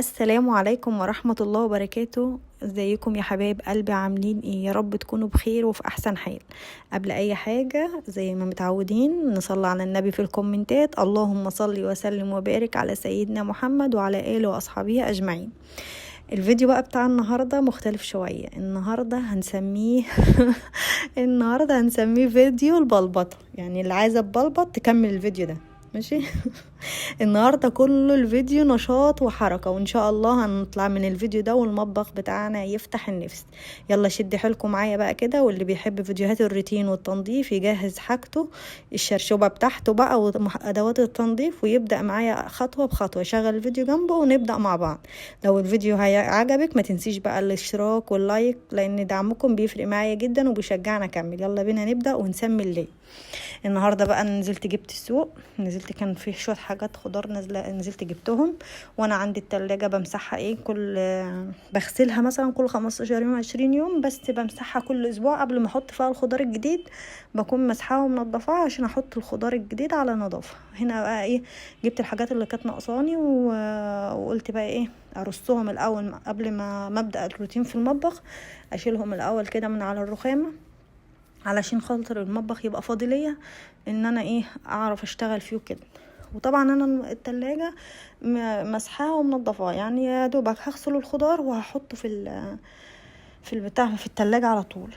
السلام عليكم ورحمة الله وبركاته. ازيكم يا حبايب قلبي؟ عاملين ايه؟ يا رب تكونوا بخير وفي احسن حال. قبل اي حاجة زي ما متعودين نصلي على النبي في الكومنتات، اللهم صل وسلم وبارك على سيدنا محمد وعلى آله واصحابه اجمعين. الفيديو بقى بتاع النهاردة مختلف شوية. النهاردة هنسميه النهاردة هنسميه فيديو البلبطة، يعني اللي عايزة تبلبط تكمل الفيديو ده، ماشي؟ النهاردة كله الفيديو نشاط وحركة، وان شاء الله هنطلع من الفيديو ده والمطبخ بتاعنا يفتح النفس. يلا شد حيلكم معايا بقى كده، واللي بيحب فيديوهات الروتين والتنظيف يجهز حاجته، الشرشوبة بتاعته بقى وادوات التنظيف، ويبدأ معايا خطوة بخطوة. شغل الفيديو جنبه ونبدأ مع بعض. لو الفيديو عجبك ما تنسيش بقى الاشتراك واللايك، لان دعمكم بيفرق معايا جدا وبيشجعنا اكمل. يلا بينا نبدأ ونسمي الليل. النهارده بقى نزلت جبت السوق، كان فيه شويه حاجات خضار نازله، نزلت جبتهم. وانا عندي التلاجة بمسحها بغسلها مثلا كل 15 يوم 20 يوم، بس بمسحها كل اسبوع قبل ما احط فيها الخضار الجديد. بكون مسحاها ومنضفاها عشان احط الخضار الجديد على نظافه. هنا بقى جبت الحاجات اللي كانت ناقصاني وقلت بقى ارصهم الاول قبل ما ابدا الروتين في المطبخ. اشيلهم الاول كده من على الرخامه علشان خاطر المطبخ يبقى فاضي ليا، ان انا اعرف اشتغل فيه كده. وطبعا انا التلاجة مسحاها ومنضفاها، يعني يا دوبك هغسل الخضار وهحطه في البتاع في التلاجة على طول.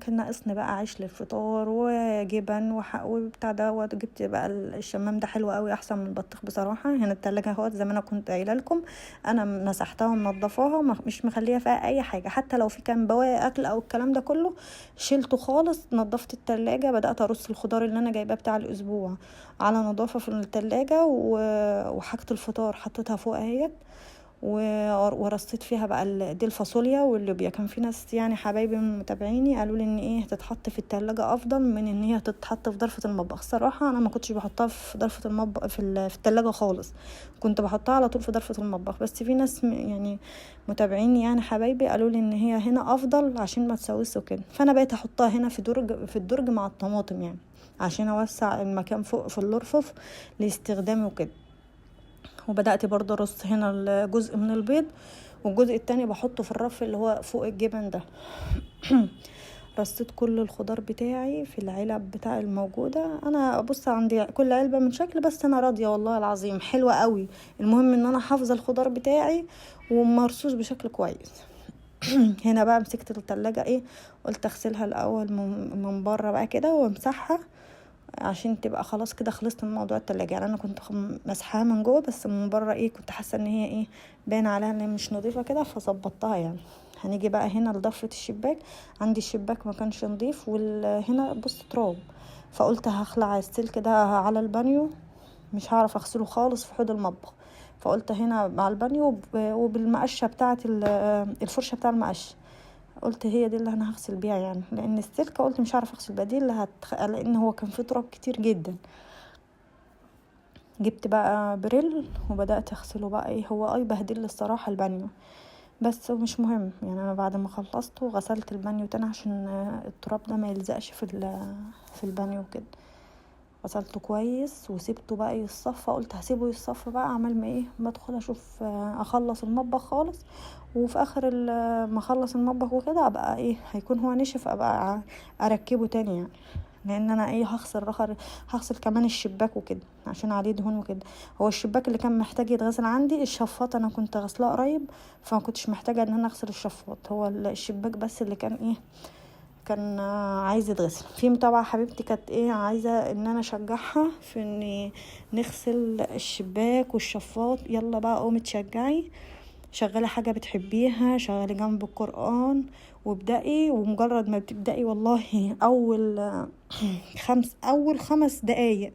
كان ناقصني بقى عيش للفطار وجبن وبتاع ده، وجبت بقى الشمام ده حلو قوي، احسن من البطيخ بصراحه. هنا التلاجة اهوت زي ما انا كنت قايله لكم، انا مسحتها ومنضفاها مش مخليه فيها اي حاجه، حتى لو في كان بواقي اكل او الكلام ده كله شيلته خالص. نضفت التلاجة، بدات ارص الخضار اللي انا جايباه بتاع الاسبوع على نظافه في التلاجة، وحاجه الفطار حطيتها فوق اهيت، ورصيت فيها بقى دي الفاصوليا واللوبيا. كان في ناس يعني حبايبي من متابعيني قالوا لي ان تتحط في التلاجة افضل من ان هي تتحط في ظرفة المطبخ. صراحة انا ما كنتش بحطها في ظرفة المطبخ في التلاجة خالص، كنت بحطها على طول في ظرفة المطبخ. بس في ناس يعني متابعيني يعني حبايبي قالوا لي ان هي هنا افضل عشان ما تسوس وكده، فانا بقيت احطها هنا في الدرج مع الطماطم، يعني عشان اوسع المكان فوق في الرفوف لاستخدامي وكده. وبدأت برضه ارص هنا الجزء من البيض، والجزء التاني بحطه في الرف اللي هو فوق الجبن ده. رصيت كل الخضار بتاعي في العلب بتاع الموجودة. انا بص عندي كل علبة من شكل، بس انا راضية والله العظيم، حلوة قوي. المهم ان انا حافظة الخضار بتاعي ومرصوص بشكل كويس. هنا بقى مسكت التلاجة، قلت اغسلها الاول من بره بقى كده وامسحها، عشان تبقى خلاص كده خلصت من موضوع التلاجة. يعني انا كنت مسحاها من جوه، بس من بره كنت حاسه ان هي باين عليها ان هي مش نظيفه كده، فظبطتها يعني. هنيجي بقى هنا لضفه الشباك. عندي الشباك ما كانش نظيف، وهنا بص تراب، فقلت هخلع السلك ده على البانيو، مش هعرف اغسله خالص في حوض المطبخ. فقلت هنا مع البانيو وبالمقشه بتاعه الفرشه بتاع المقشه، قلت هي دي اللي انا هغسل بيها، يعني لان السلكه قلت مش عارفه اغسل بيها، دي اللي لان هو كان فيه تراب كتير جدا. جبت بقى بريل وبدات اغسله بقى. هو بهدل الصراحه البانيو، بس مش مهم يعني. انا بعد ما خلصته غسلت البانيو تاني عشان التراب ده ما يلزقش في البانيو كده. غسلته كويس وسبته بقى يصفى، قلت هسيبه يصفى بقى عمال ما ادخل اشوف اخلص المطبخ خالص. وفي اخر ما اخلص المطبخ وكده ابقى هيكون هو نشف، ابقى اركبه تاني يعني. لان انا هغسل كمان الشباك وكده عشان عليه دهون وكده. هو الشباك اللي كان محتاج يتغسل عندي، الشفاط انا كنت غسلاه قريب، فما كنتش محتاجه ان انا اغسل الشفاط. هو الشباك بس اللي كان عايز يتغسل. في متابعة حبيبتي كانت عايزة ان انا اشجعها في ان نغسل الشباك والشفاط. يلا بقى قومي تشجعي، شغلي حاجة بتحبيها، شغلي جنب القرآن وابدأي. ومجرد ما بتبدأي والله اول 5 دقايق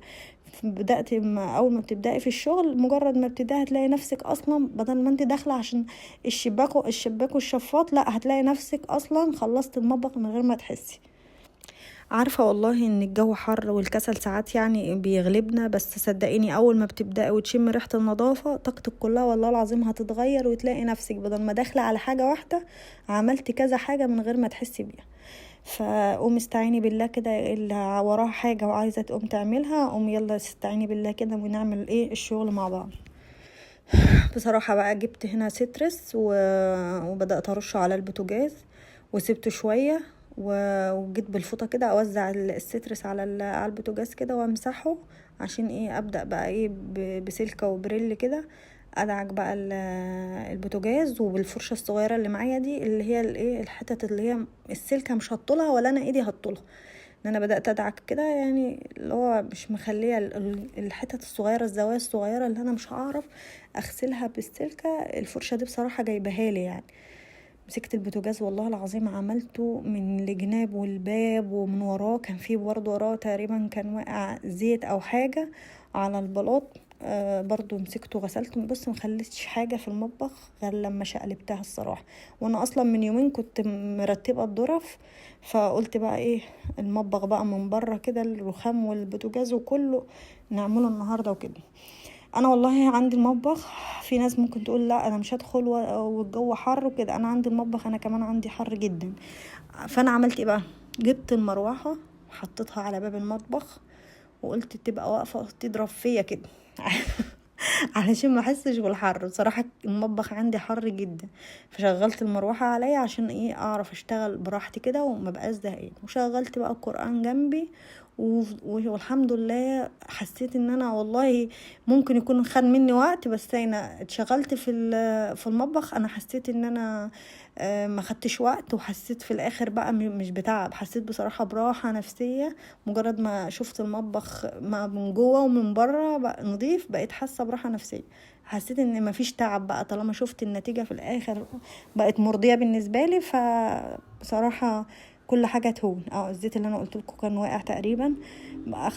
اول ما بتبدأي في الشغل، مجرد ما بتبدأي هتلاقي نفسك اصلا بدل ما انت داخله عشان الشباك والشفاط، لا هتلاقي نفسك اصلا خلصت المطبخ من غير ما تحسي. عارفة والله ان الجو حر والكسل ساعات يعني بيغلبنا، بس صدقيني اول ما بتبدأي وتشمي ريحة النظافة طاقتك كلها والله العظيم هتتغير، وتلاقي نفسك بدل ما داخلة على حاجة واحدة عملتي كذا حاجة من غير ما تحسي بيها. فقومي استعيني بالله كده، اللي وراها حاجة وعايزة تقوم تعملها قومي يلا استعيني بالله كده ونعمل الشغل مع بعض. بصراحة بقى جبت هنا سيترس وبدأت ارشه على البوتاجاز وسبته شوية وجيت بالفوطة كده اوزع السيترس على على البوتاجاز كده وامسحه، عشان ايه ابدأ بقى ايه بسلكة وبريل كده ادعك بقى البوتاجاز، وبالفرشة الصغيرة اللي معايا دي اللي هي الايه الحتت اللي هي السلكة مش هطولها ولا انا ايدي هطولها، ان انا بدأت ادعك كده يعني اللي هو مش مخليه الحتت الصغيرة الزوايا الصغيرة اللي انا مش هعرف اغسلها بالسلكة. الفرشة دي بصراحة جايبها لي يعني. مسكت البوتاجاز والله العظيم عملته من الجناب والباب ومن وراه، كان فيه برضه وراه تقريبا كان واقع زيت او حاجة على البلاط. برضو مسكته غسلته. بص مخليتش حاجة في المطبخ غير لما شقلبتها الصراحة. وانا اصلا من يومين كنت مرتبة الظرف، فقلت بقى ايه المطبخ بقى من بره كده الرخام والبوتاجاز وكله نعمله النهاردة وكده. انا والله عندي المطبخ، في ناس ممكن تقول لا انا مش هدخل والجو حر وكده، انا عندي المطبخ انا كمان عندي حر جدا. فانا عملت ايه بقى، جبت المروحة حطيتها على باب المطبخ وقلت تبقى واقفة تضرب فيا كده علشان ما احسش بالحر. بصراحة المطبخ عندي حر جدا، فشغلت المروحة عليا عشان ايه اعرف اشتغل براحتي كده وما بقاش زهقان، وشغلت بقى القرآن جنبي والحمد لله حسيت ان انا والله ممكن يكون خد مني وقت، بس انا اتشغلت في المطبخ. انا حسيت ان انا ما خدتش وقت، وحسيت في الاخر بقى مش بتعب، حسيت بصراحة براحة نفسية. مجرد ما شفت المطبخ من جوه ومن بره بقى نظيف بقيت حاسة براحة نفسية. حسيت ان مفيش تعب بقى طالما شفت النتيجة في الاخر بقت مرضية بالنسبة لي. فبصراحة كل حاجة تهون. الزيت اللي انا قلت لكم كان واقع تقريبا،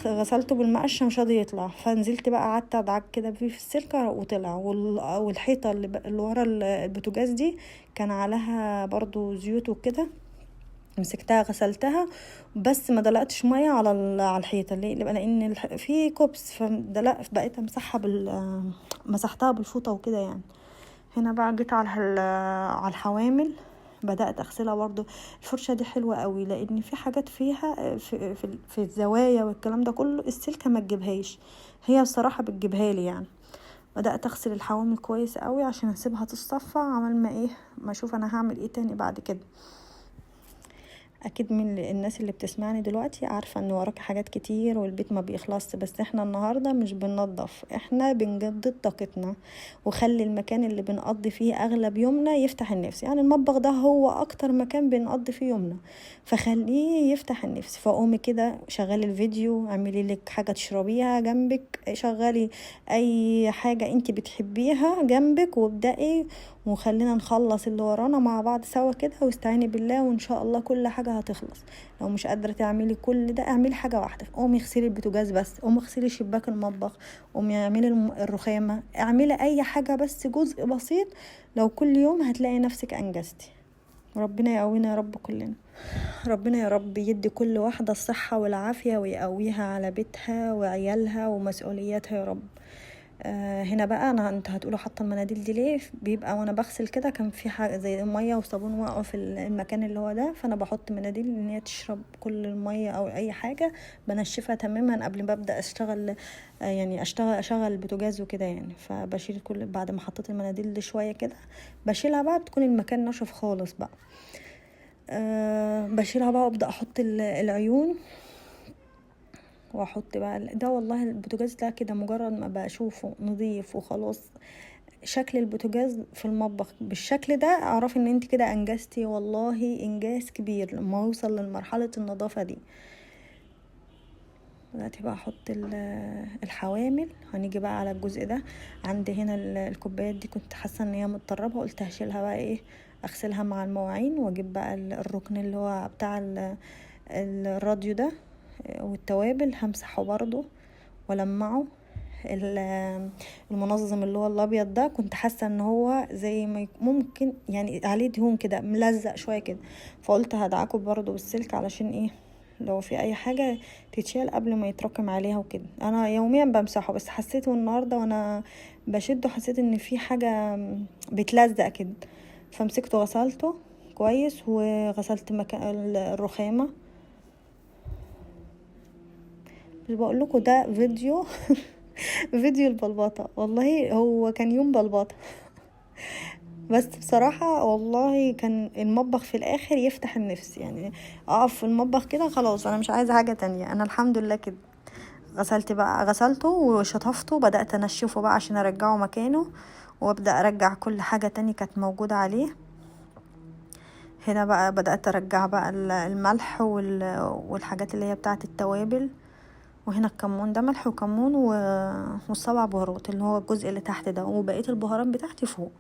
غسلته بالمقشة مش راضي يطلع، فنزلت بقى قعدت ادعك كده فيه في السلكة وطلع. والحيطة اللي ورا البوتاجاز دي كان عليها برضو زيوت وكده، مسكتها غسلتها بس ما دلقتش ميه على الحيطه لان في كوبس، فدلقت بقيت امسحها مسحتها بالفوطه وكده يعني. هنا بقى جيت على الحوامل بدأت اغسلها برضو. الفرشة دي حلوة قوي لان في حاجات فيها في الزوايا والكلام ده كله السلكة ما تجيبهاش، هي بصراحة بتجيبها لي يعني. بدأت اغسل الحوامل كويس قوي عشان اسيبها تصفى عمل ما ايه ما اشوف انا هعمل ايه تاني بعد كده. اكيد من الناس اللي بتسمعني دلوقتي عارفة ان وراك حاجات كتير والبيت ما بيخلص، بس احنا النهاردة مش بننظف، احنا بنجدد طاقتنا وخلي المكان اللي بنقضي فيه اغلب يومنا يفتح النفس. يعني المطبخ ده هو اكتر مكان بنقضي فيه يومنا، فخليه يفتح النفس. فقومي كده شغلي الفيديو، اعملي لك حاجة تشربيها جنبك، شغلي اي حاجة انت بتحبيها جنبك وابدأي، وخلينا نخلص اللي ورانا مع بعض سوا كده، واستعيني بالله وان شاء الله كل حاجة هتخلص. لو مش قادرة تعملي كل ده اعملي حاجة واحدة، قومي اغسلي البوتاجاز بس، قومي اغسلي شباك المطبخ، قومي اعملي الرخامة، اعملي اي حاجة بس جزء بسيط. لو كل يوم هتلاقي نفسك انجزتي. ربنا يقوينا يا رب كلنا. ربنا يا رب يدي كل واحدة الصحة والعافية ويقويها على بيتها وعيالها ومسؤولياتها يا رب. هنا بقى انت هتقولوا حاطه المناديل دي ليه، بيبقى وانا بغسل كده كان في حاجه زي ميه وصابون واقعوا في المكان اللي هو ده، فانا بحط مناديل ان هي تشرب كل الميه او اي حاجه، بنشفها تماما قبل ما ابدا اشتغل. يعني اشغل البوتاجاز وكده يعني. فبشيل كل بعد ما حطيت المناديل دي شويه كده بشيلها بقى بتكون المكان نشف خالص بقى. بشيلها بقى وابدا احط العيون واحط بقى ده. والله البوتاجاز ده كده مجرد ما بشوفه نظيف وخلاص، شكل البوتاجاز في المطبخ بالشكل ده اعرف ان انت كده انجزتي، والله انجاز كبير لما اوصل لمرحلة النظافة دي. دلوقتي بقى احط الحوامل. هنيجي بقى على الجزء ده. عندي هنا الكوبايات دي كنت حاسة ان هي متطربة، قلت هشيلها بقى ايه اغسلها مع المواعين، واجيب بقى الركن اللي هو بتاع الراديو ده والتوابل همسحه برضو ولمعه. المنظم اللي هو الابيض ده كنت حاسه ان هو زي ما ممكن يعني عليه دهون كده ملزق شويه كده، فقلت هدعكه برضو بالسلك علشان ايه لو في اي حاجه تتشال قبل ما يتراكم عليها وكده. انا يوميا بمسحه، بس حسيته النهارده وانا بشده حسيت ان في حاجه بتلزق كده، فمسكته غسلته كويس وغسلت مكان الرخامه. مش بقول لكم ده فيديو فيديو البلبطة، والله هو كان يوم بلبطة. بس بصراحة والله كان المطبخ في الاخر يفتح النفس، يعني اقف في المطبخ كده خلاص انا مش عايزة حاجة تانية، انا الحمد لله كده. غسلته وشطفته وبدأت انشفه بقى عشان ارجعه مكانه، وابدأ ارجع كل حاجة تاني كانت موجودة عليه. هنا بقى بدأت ارجع بقى الملح والحاجات اللي هي بتاعة التوابل. وهنا الكمون، ده ملح وكمون والسبع بهارات اللي هو الجزء اللي تحت ده، وبقية البهارات بتاعتي فوق.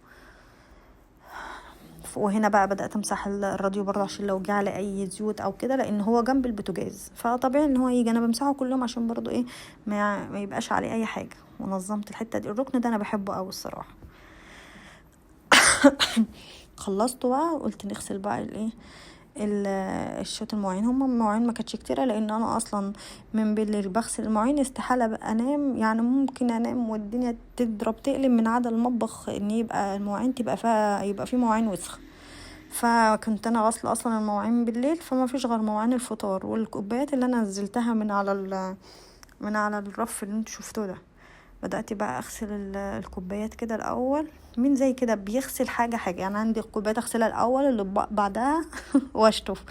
وهنا بقى بدأت امسح الراديو برضه عشان لو جه على اي زيوت او كده، لان هو جنب البوتاجاز فطبيعي ان هو يجي. انا بمسحه كل يوم عشان برضه ايه ما يبقاش عليه اي حاجة. ونظمت الحتة دي، الركن ده انا بحبه قوي الصراحة. خلصته بقى قلت نغسل بقى الايه الشوط المواعين. هما المواعين ما كانتش كتيره، لان انا اصلا من بالليل بغسل المواعين، استحاله بقى انام. يعني ممكن انام والدنيا تضرب تقلب من عدا المطبخ ان يبقى المواعين تبقى فيها، يبقى فيه مواعين وسخه. فكنت انا غاسله اصلا المواعين بالليل، فما فيش غير مواعين الفطار والكوبايات اللي انا نزلتها من على الرف اللي انتوا شفتوه ده. بدأت بقى اغسل الكوبايات كده الاول. مين زي كده بيغسل حاجة حاجة؟ يعني عندي الكوبايات اغسلها الاول، اللي بعدها واشطف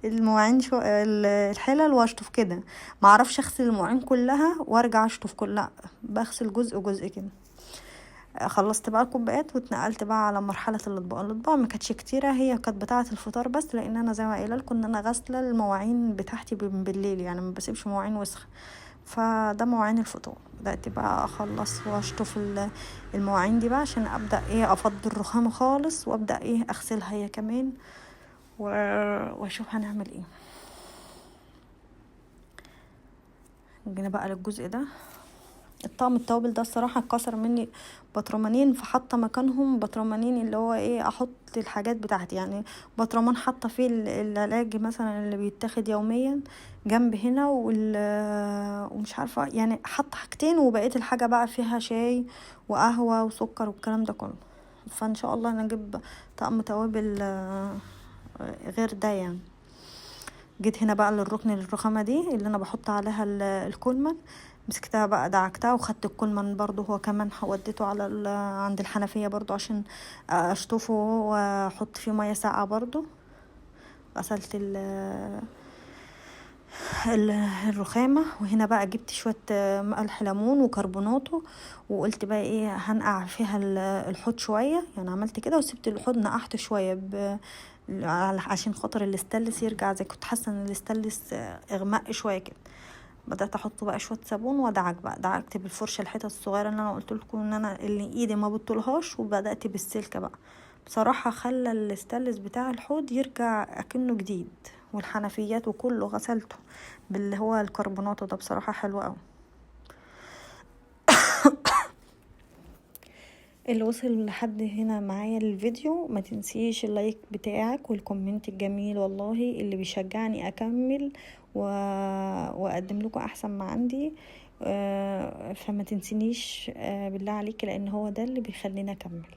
المواعين الحلل واشطف كده. ما اعرفش اغسل المواعين كلها وارجع اشطف كلها، بغسل جزء جزء كده. خلصت بقى الكوبايات واتنقلت بقى على مرحله الاطباق ما كانتش كتيره، هي كانت بتاعه الفطار بس، لان انا زي ما قايله لكم ان انا غاسله المواعين بتاعتي بالليل، يعني ما بسيبش مواعين وسخه. فده مواعين الفطور. بدأت بقى اخلص واشطف المواعين دي بقى عشان ابدا ايه افضي الرخامه خالص، وابدا ايه اغسلها هي كمان واشوف هنعمل ايه. جينا بقى للجزء ده. الطقم التوابل ده الصراحه اتكسر مني بطرمانين، فحاطه مكانهم بطرمانين اللي هو ايه احط الحاجات بتاعتي. يعني بطرمان حاطه فيه العلاج مثلا اللي بيتاخد يوميا جنب هنا، ومش عارفه يعني حاطه حاجتين، وبقيت الحاجه بقى فيها شاي وقهوه وسكر والكلام ده كله. فان شاء الله انا اجيب طقم توابل غير ده يعني. جيت هنا بقى للركن الرخامه دي اللي انا بحط عليها الكولمن. مسكتها بقى دعكتها وخدت الكولمن برضو هو كمان وديته على عند الحنفيه برضو عشان اشطفه واحط فيه ميه ساقعه برضو. غسلت الرخامه. وهنا بقى جبت شويه ملح ليمون وكربوناته، وقلت بقى ايه هنقع فيها الحوض شويه. يعني عملت كده وسبت الحوض نقعته شويه عشان خاطر الاستانلس يرجع زي كنت حاسه ان الاستانلس اغمق شويه كده. بدات احط بقى شويه صابون وادعك بقى، دعكت بالفرشه الحتت الصغيره اللي انا قلت لكم ان انا اللي ايدي ما بطولهاش، وبدات بالسلكه بقى. بصراحه خلى الاستانلس بتاع الحوض يرجع اكنه جديد، والحنفيات وكله غسلته باللي هو الكربونات ده، بصراحه حلو قوي. اللي وصل لحد هنا معايا الفيديو ما تنسيش اللايك بتاعك والكومنت الجميل والله اللي بيشجعني اكمل واقدم لكم احسن ما عندي. فما تنسينيش بالله عليك، لان هو ده اللي بيخليني اكمل.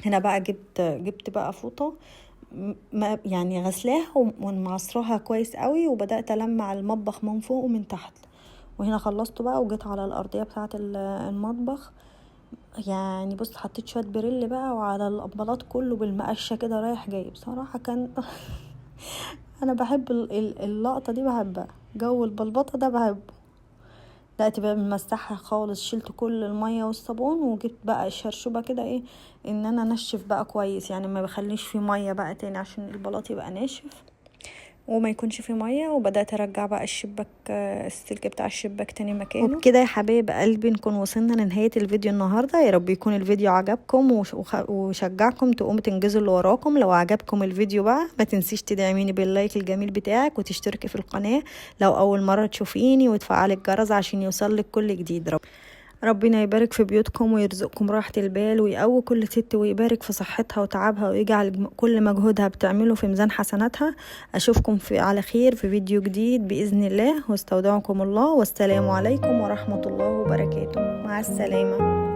هنا بقى جبت بقى فوطه يعني غسلاها ومعصراها كويس قوي، وبدات المع المطبخ من فوق ومن تحت. وهنا خلصته بقى وجيت على الارضيه بتاعه المطبخ. يعني بص حطيت شويه بريل بقى وعلى القبلات كله بالمقشه كده رايح جاي. بصراحه كان انا بحب اللقطه دي، بحبها جو البلبطه ده بحبه. دقت بقى بمسحها خالص، شلت كل الميه والصابون، وجبت بقى الشرشوبه كده ايه ان انا انشف بقى كويس، يعني ما بخليش فيه ميه بقى تاني عشان البلاط يبقى ناشف وما يكونش فيه ميه. وبدات ارجع بقى الشباك السلك بتاع الشباك تاني مكانه. وبكده يا حبايب قلبي نكون وصلنا لنهايه الفيديو النهارده. يا رب يكون الفيديو عجبكم وشجعكم تقوموا تنجزوا اللي وراكم. لو عجبكم الفيديو بقى ما تنسيش تدعميني باللايك الجميل بتاعك، وتشتركي في القناه لو اول مره تشوفيني، وتفعلي الجرس عشان يوصلك كل جديد. ربنا يبارك في بيوتكم ويرزقكم راحة البال، ويقوي كل ست ويبارك في صحتها وتعبها، ويجعل كل مجهودها بتعمله في ميزان حسناتها. أشوفكم على خير في فيديو جديد بإذن الله، واستودعكم الله، والسلام عليكم ورحمة الله وبركاته. مع السلامة.